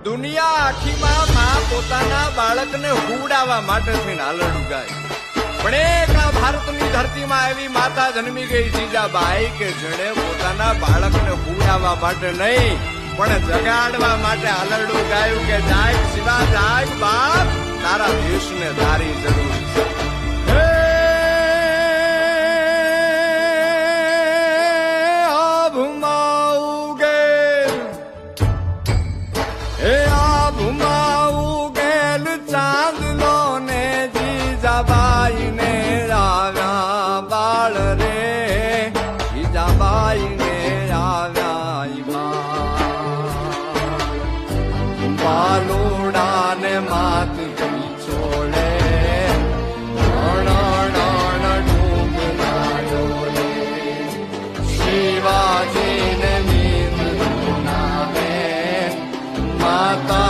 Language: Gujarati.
દુનિયા આખીમાં માં પોતાના બાળકને હુવડાવવા માટે થઈને હાલરડું ગાય, પણ એક આ ભારતની ધરતીમાં એવી માતા જન્મી ગઈ જીજાબાઈ કે જેણે પોતાના બાળકને હુવડાવવા માટે નહીં પણ જગાડવા માટે હાલરડું ગાયું કે જાગ શિવા જાગ બાપ, તારા દેશને તારી જરૂર છે. જીજાબાઈ ને આવ્યા બાળ રે, જીજાબાઈ ને આવ્યા બાલુડા ને માત છોડે ડૂબના ડોલે, શિવાજી ને નીંદ નામે માતા